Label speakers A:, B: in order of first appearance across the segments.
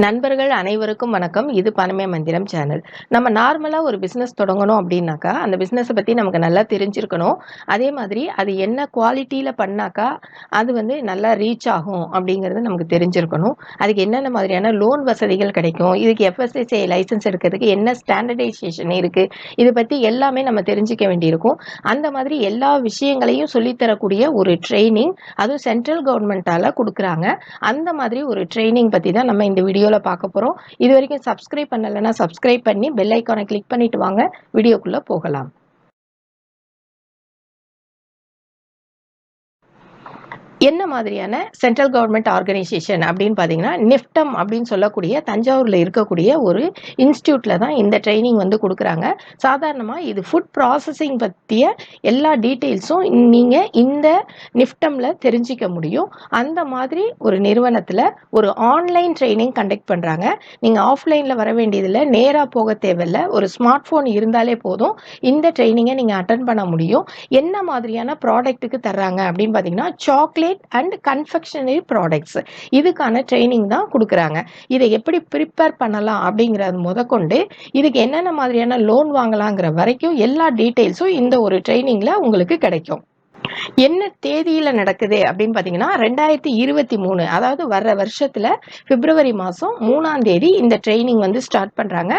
A: நண்பர்கள் அனைவருக்கும் வணக்கம். இது பணமே மந்திரம் சேனல். நம்ம நார்மலா ஒரு பிசினஸ் தொடங்கணும் அப்படின்னாக்கா அந்த பிசினஸை பத்தி நமக்கு நல்லா தெரிஞ்சிருக்கணும். அதே மாதிரி அது என்ன குவாலிட்டியில பண்ணாக்கா அது வந்து நல்லா ரீச் ஆகும் அப்படிங்கிறது நமக்கு தெரிஞ்சிருக்கணும். அதுக்கு என்னென்ன மாதிரியான லோன் வசதிகள் கிடைக்கும், இதுக்கு எஃப்எஸ்எஸ்ஐ லைசன்ஸ் எடுக்கிறதுக்கு என்ன ஸ்டாண்டர்டைசேஷன் இருக்கு, இது பத்தி எல்லாமே நம்ம தெரிஞ்சுக்க வேண்டியிருக்கும். அந்த மாதிரி எல்லா விஷயங்களையும் சொல்லித்தரக்கூடிய ஒரு ட்ரைனிங், அதுவும் சென்ட்ரல் கவர்மெண்டால கொடுக்குறாங்க. அந்த மாதிரி ஒரு ட்ரைனிங் பத்தி தான் நம்ம இந்த வீடியோல பார்க்க போறோம். இது வரைக்கும் சப்ஸ்கிரைப் பண்ணலைன்னா சப்ஸ்கிரைப் பண்ணி பெல் ஐகானை கிளிக் பண்ணிட்டு வாங்க. வீடியோக்குள்ள போகலாம். என்ன மாதிரியான சென்ட்ரல் கவர்மெண்ட் ஆர்கனைசேஷன் அப்படின்னு பார்த்தீங்கன்னா, நிஃப்டம் அப்படின்னு சொல்லக்கூடிய தஞ்சாவூரில் இருக்கக்கூடிய ஒரு இன்ஸ்டியூட்டில் தான் இந்த ட்ரைனிங் வந்து கொடுக்குறாங்க. சாதாரணமாக இது ஃபுட் ப்ராசஸிங் பற்றிய எல்லா டீட்டெயில்ஸும் நீங்கள் இந்த நிஃப்டமில் தெரிஞ்சிக்க முடியும். அந்த மாதிரி ஒரு நிறுவனத்தில் ஒரு ஆன்லைன் ட்ரைனிங் கண்டக்ட் பண்ணுறாங்க. நீங்கள் ஆஃப்லைனில் வர வேண்டியதில்லை, நேராக போக தேவையில்லை. ஒரு ஸ்மார்ட் ஃபோன் இருந்தாலே போதும் இந்த ட்ரைனிங்கை நீங்கள் அட்டன் பண்ண முடியும். என்ன மாதிரியான ப்ராடக்ட்டுக்கு தர்றாங்க அப்படின்னு பார்த்தீங்கன்னா, சாக்லேட் அண்ட் கன்ஃபெக்ஷனரி ப்ராடக்ட்ஸ், இதுக்கான ட்ரைனிங் தான் கொடுக்குறாங்க. இதை எப்படி ப்ரிப்பேர் பண்ணலாம் அப்படிங்கிறது முதற்கொண்டு இதுக்கு என்னென்ன மாதிரியான லோன் வாங்கலாங்கிற வரைக்கும் எல்லா டீட்டெயில்ஸும் இந்த ஒரு ட்ரைனிங்கில் உங்களுக்கு கிடைக்கும். என்ன தேதியில நடக்குது அப்படின்னு பார்த்தீங்கன்னா, 2023, அதாவது வர்ற வருஷத்துல பிப்ரவரி மாதம் 3ஆம் தேதி இந்த ட்ரைனிங் வந்து ஸ்டார்ட் பண்ணுறாங்க.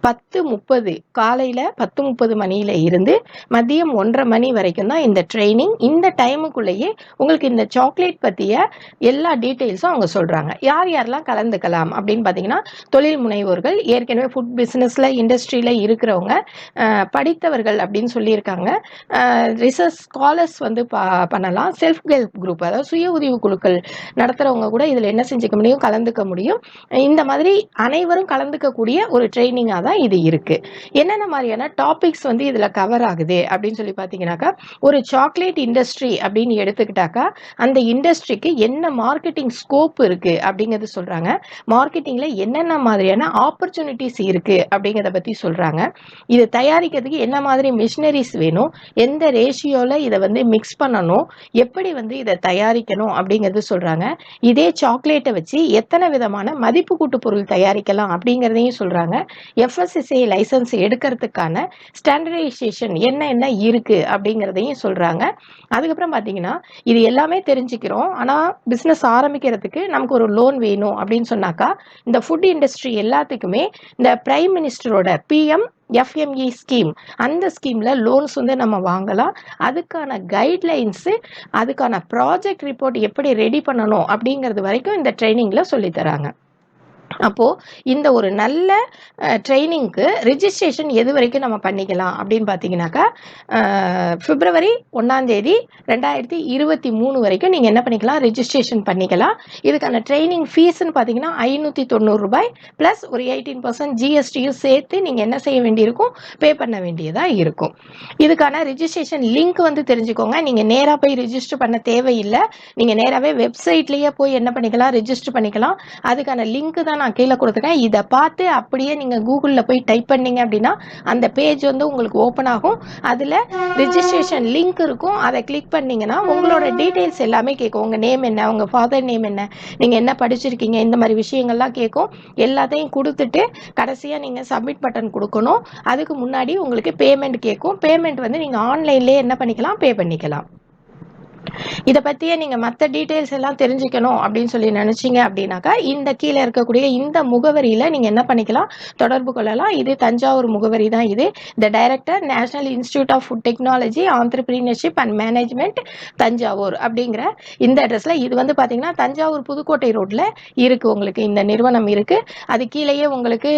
A: 10:30 காலையில் 10:30 மணியில இருந்து மதியம் 1:30 மணி வரைக்கும் தான் இந்த ட்ரைனிங். இந்த டைமுக்குள்ளேயே உங்களுக்கு இந்த சாக்லேட் பற்றிய எல்லா டீட்டெயில்ஸும் அவங்க சொல்கிறாங்க. யார் யாரெல்லாம் கலந்துக்கலாம் அப்படின்னு பார்த்தீங்கன்னா, தொழில் முனைவோர்கள், ஏற்கனவே ஃபுட் பிஸ்னஸில் இண்டஸ்ட்ரியில் இருக்கிறவங்க, படித்தவர்கள் அப்படின்னு சொல்லியிருக்காங்க, ரிசர்ச் ஸ்காலர்ஸ் வந்து பண்ணலாம், செல்ஃப் ஹெல்ப் குரூப், அதாவது சுய உதவி குழுக்கள் நடத்துகிறவங்க கூட இதில் என்ன செஞ்சுக்க முடியும், கலந்துக்க முடியும். இந்த மாதிரி அனைவரும் கலந்துக்கக்கூடிய ஒரு ட்ரைனிங்காக தான் இது இருக்குது. என்னென்ன மாதிரியான டாபிக்ஸ் வந்து இதில் கவர் ஆகுது அப்படின்னு சொல்லி பார்த்தீங்கன்னாக்கா, ஒரு சாக்லேட் இண்டஸ்ட்ரி அப்படின்னு எடுத்துக்கிட்டாக்கா அந்த இண்டஸ்ட்ரிக்கு என்ன மார்க்கெட்டிங் ஸ்கோப் இருக்குது அப்படிங்கிறது சொல்கிறாங்க. மார்க்கெட்டிங்கில் என்னென்ன மாதிரியான ஆப்பர்ச்சுனிட்டிஸ் இருக்குது அப்படிங்கிறத பற்றி சொல்கிறாங்க. இதை தயாரிக்கிறதுக்கு என்ன மாதிரி மிஷினரிஸ் வேணும், எந்த ரேஷியோவில் இதை வந்து மிக்ஸ் பண்ணணும், எப்படி வந்து இதை தயாரிக்கணும் அப்படிங்கிறது சொல்கிறாங்க. இதே சாக்லேட்டை வச்சு எத்தனை விதமான மதிப்பு கூட்டு பொருள் தயாரிக்கலாம் அப்படிங்கிறதையும் சொல்கிறாங்க. எஃப்எஸ்எஸ்ஐ லைசன்ஸ் எடுக்கிறதுக்கான ஸ்டாண்டர்டைசேஷன் என்ன இருக்குது அப்படிங்கிறதையும் சொல்கிறாங்க. அதுக்கப்புறம் பார்த்தீங்கன்னா, இது எல்லாமே தெரிஞ்சுக்கிறோம், ஆனால் பிஸ்னஸ் ஆரம்பிக்கிறதுக்கு நமக்கு ஒரு லோன் வேணும் அப்படின்னு சொன்னாக்கா இந்த ஃபுட் இண்டஸ்ட்ரி எல்லாத்துக்குமே இந்த பிரைம் மினிஸ்டரோட FME ஸ்கீம், அந்த ஸ்கீமில் லோன்ஸ் வந்து நம்ம வாங்கலாம். அதுக்கான கைட்லைன்ஸு, அதுக்கான ப்ராஜெக்ட் ரிப்போர்ட் எப்படி ரெடி பண்ணணும் அப்படிங்கிறது வரைக்கும் இந்த ட்ரைனிங்கில் சொல்லித்தராங்க. அப்போது இந்த ஒரு நல்ல ட்ரைனிங்க்கு ரிஜிஸ்ட்ரேஷன் எது வரைக்கும் நம்ம பண்ணிக்கலாம் அப்படின்னு பார்த்தீங்கன்னாக்கா, பிப்ரவரி 1ஆம் தேதி 2023 வரைக்கும் நீங்கள் என்ன பண்ணிக்கலாம், ரிஜிஸ்ட்ரேஷன் பண்ணிக்கலாம். இதுக்கான ட்ரைனிங் ஃபீஸ்ன்னு பார்த்தீங்கன்னா ₹590 ப்ளஸ் ஒரு 18% ஜிஎஸ்டியும் சேர்த்து நீங்கள் என்ன செய்ய வேண்டியிருக்கும், பே பண்ண வேண்டியதாக இருக்கும். இதுக்கான ரிஜிஸ்ட்ரேஷன் லிங்க் வந்து தெரிஞ்சுக்கோங்க. நீங்கள் நேராக போய் ரிஜிஸ்டர் பண்ண தேவையில்லை. நீங்கள் நேராகவே வெப்சைட்லேயே போய் என்ன பண்ணிக்கலாம், ரிஜிஸ்டர் பண்ணிக்கலாம். அதுக்கான லிங்க் தான் நான் கீழே கொடுத்துருக்கேன். இதை பார்த்து அப்படியே நீங்கள் கூகுளில் போய் டைப் பண்ணீங்க அப்படின்னா அந்த பேஜ் வந்து உங்களுக்கு ஓப்பன் ஆகும். அதில் ரிஜிஸ்ட்ரேஷன் லிங்க் இருக்கும். அதை கிளிக் பண்ணிங்கன்னா உங்களோட டீட்டெயில்ஸ் எல்லாமே கேட்கும். உங்கள் நேம் என்ன, உங்கள் ஃபாதர் நேம் என்ன, நீங்கள் என்ன படிச்சிருக்கீங்க, இந்த மாதிரி விஷயங்கள்லாம் கேட்கும். எல்லாத்தையும் கொடுத்துட்டு கடைசியாக நீங்கள் சப்மிட் பட்டன் கொடுக்கணும். அதுக்கு முன்னாடி உங்களுக்கு பேமெண்ட் கேட்கும். பேமெண்ட் வந்து நீங்கள் ஆன்லைன்லேயே என்ன பண்ணிக்கலாம், பே பண்ணிக்கலாம். இதை பற்றியே நீங்கள் மற்ற டீட்டெயில்ஸ் எல்லாம் தெரிஞ்சுக்கணும் அப்படின்னு சொல்லி நினச்சிங்க அப்படின்னாக்கா இந்த கீழே இருக்கக்கூடிய இந்த முகவரியில் நீங்கள் என்ன பண்ணிக்கலாம், தொடர்பு கொள்ளலாம். இது தஞ்சாவூர் முகவரி தான். இது the director, national institute of food technology, entrepreneurship and management, Thanjavur அப்படிங்கிற இந்த அட்ரஸில். இது வந்து பார்த்தீங்கன்னா தஞ்சாவூர் புதுக்கோட்டை ரோட்டில் இருக்குது. உங்களுக்கு இந்த நிறுவனம் இருக்குது. அது கீழேயே உங்களுக்கு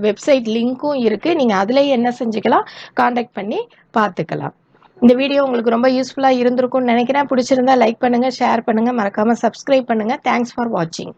A: வெப்சைட் லிங்க்கும் இருக்குது. நீங்கள் அதுலேயே என்ன செஞ்சுக்கலாம், காண்டாக்ட் பண்ணி பார்த்துக்கலாம். இந்த வீடியோ உங்களுக்கு ரொம்ப யூஸ்ஃபுல்லாக இருந்திருக்கும்னு நினைக்கிறேன். பிடிச்சிருந்தா லைக் பண்ணுங்கள், ஷேர் பண்ணுங்கள், மறக்காமல் சப்ஸ்கிரைப் பண்ணுங்கள். தேங்க்ஸ் ஃபார் வாட்சிங்.